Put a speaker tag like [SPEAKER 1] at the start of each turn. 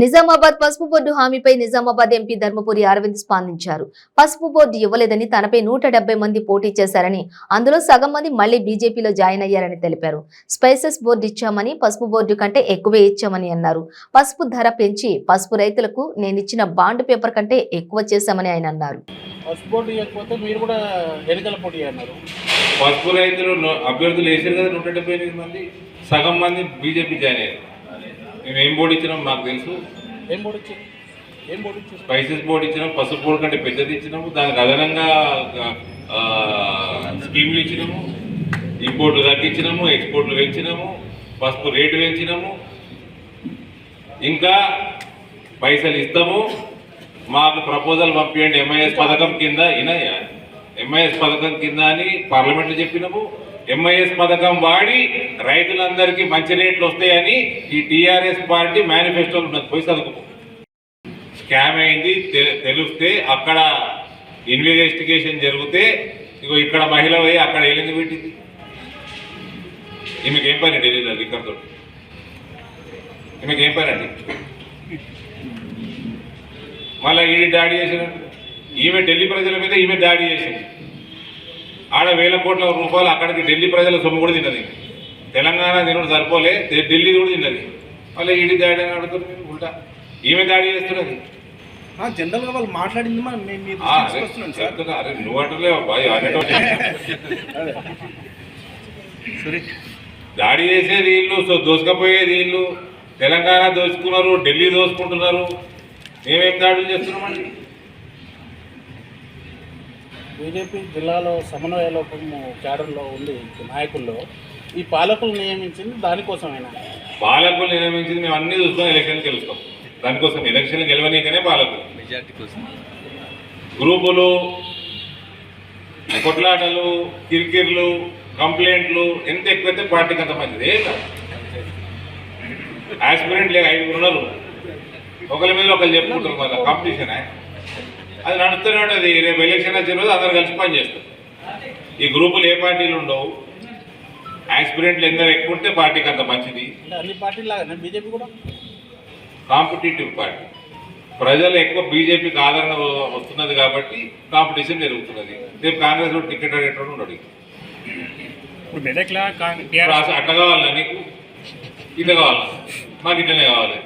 [SPEAKER 1] నిజామాబాద్ పసుపు board హామీపై Nizamabad MP Dharmapuri Arvind స్పందించారు. పసుపు బోర్డు ఇవ్వలేదని తనపై 170 మంది పోటీ చేశారని, అందులో సగం మంది మళ్లీ బీజేపీలో జాయిన్ అయ్యారని తెలిపారు. స్పైసెస్ బోర్డు ఇచ్చామని, పసుపు బోర్డు కంటే ఎక్కువే ఇచ్చామని అన్నారు. పసుపు ధర పెంచి పసుపు రైతులకు నేనిచ్చిన బాండ్ పేపర్ కంటే ఎక్కువ చేశామని ఆయన అన్నారు.
[SPEAKER 2] పసుపు రైతులు అభ్యర్థులు వేసారు కదా 178 మంది, సగం మంది బీజేపీ జాయిన్ అయ్యారు. మేము ఏం బోర్డు ఇచ్చినాం మాకు తెలుసు. స్పైసెస్ బోర్డు ఇచ్చినాం, పసుపు బోర్డు కంటే పెద్దది ఇచ్చినాము, దానికి అదనంగా స్కీమ్లు ఇచ్చినాము, ఇంపోర్ట్లు తగ్గించినాము, ఎక్స్పోర్ట్లు పెంచినాము, పసుపు రేటు పెంచినాము, ఇంకా పైసలు ఇస్తాము. మాకు ప్రపోజల్ పంపించండి ఎంఐఎస్ పథకం కింద, ఎంఐఎస్ పథకం కింద అని పార్లమెంట్లో చెప్పినాము. ఎంఐఎస్ పథకం వాడి రైతులందరికీ మంచి రేట్లు వస్తాయని ఈ టీఆర్ఎస్ పార్టీ మేనిఫెస్టోలో ఉన్నది. పోయి చదువుకో. స్కామ్ అయింది తెలిస్తే అక్కడ ఇన్వెస్టిగేషన్ జరిగితే ఇగో ఇక్కడ మహిళ పోయి అక్కడ ఏలింది పెట్టింది. ఈమెకి ఏం పని ఢిల్లీలో లిక్కర్తో? ఈమెకి ఏం పని అండి? మళ్ళీ ఈడీ దాడి చేసినట్టు ఈమె ఢిల్లీ ప్రజల మీద ఈమె దాడి చేసింది. ఆడ వేల కోట్ల రూపాయలు అక్కడికి ఢిల్లీ ప్రజల సొమ్ము కూడా తిన్నది. తెలంగాణ తినడం సరిపోలే, ఢిల్లీ కూడా తిన్నది. మళ్ళీ ఈడీ దాడి అని అడుగుతుంది. ఉల్టా ఈమె దాడి చేస్తున్నది.
[SPEAKER 3] జనరల్గా వాళ్ళు మాట్లాడింది
[SPEAKER 2] అరే నువ్వు అంటలేవు దాడి చేసేది వీళ్ళు, దోసుకపోయేది వీళ్ళు. తెలంగాణ దోచుకున్నారు, ఢిల్లీ దోచుకుంటున్నారు. మేమేం దాడులు చేస్తున్నామండి?
[SPEAKER 3] బీజేపీ జిల్లాలో సమన్వయ లోపం క్యాడర్లో ఉంది, నాయకుల్లో. ఈ పాలకులు నియమించింది దానికోసమేనా?
[SPEAKER 2] పాలకులు నియమించింది మేము అన్ని చూసుకొని ఎలక్షన్ గెలుస్తాం. దానికోసం ఎలక్షన్ గెలవనీకనే పాలకులు.
[SPEAKER 3] మెజార్టీ కోసం
[SPEAKER 2] గ్రూపులు, కొట్లాటలు, కిరికిర్లు, కంప్లైంట్లు ఎంత ఎక్కువైతే పార్టీకి అంత మంచిది. ఆస్పిరెంట్ లేక 5 ఉన్నారు, ఒకరి మీద ఒకరు చెప్పుకుంటారు. మళ్ళీ కాంపిటీషన్ అది నడుస్తూనే ఉంటుంది. రేపు ఎలక్షన్ వచ్చిన రోజు అందరు కలిసి పని చేస్తారు. ఈ గ్రూపులు ఏ పార్టీలు ఉండవు. ఆస్పిరెంట్లు ఎందరో ఎక్కువ ఉంటే పార్టీకి అంత మంచిది.
[SPEAKER 3] అన్ని పార్టీలు బీజేపీ కూడా
[SPEAKER 2] కాంపిటేటివ్ పార్టీ. ప్రజలు ఎక్కువ బీజేపీకి ఆదరణ వస్తున్నది కాబట్టి కాంపిటీషన్ జరుగుతున్నది. రేపు కాంగ్రెస్ టికెట్ అడిగేటోడు ఉండడు. అట్లా కావాలన్నా నీకు? ఇట్లా కావాలన్నా? మాకు ఇట్లనే కావాలి.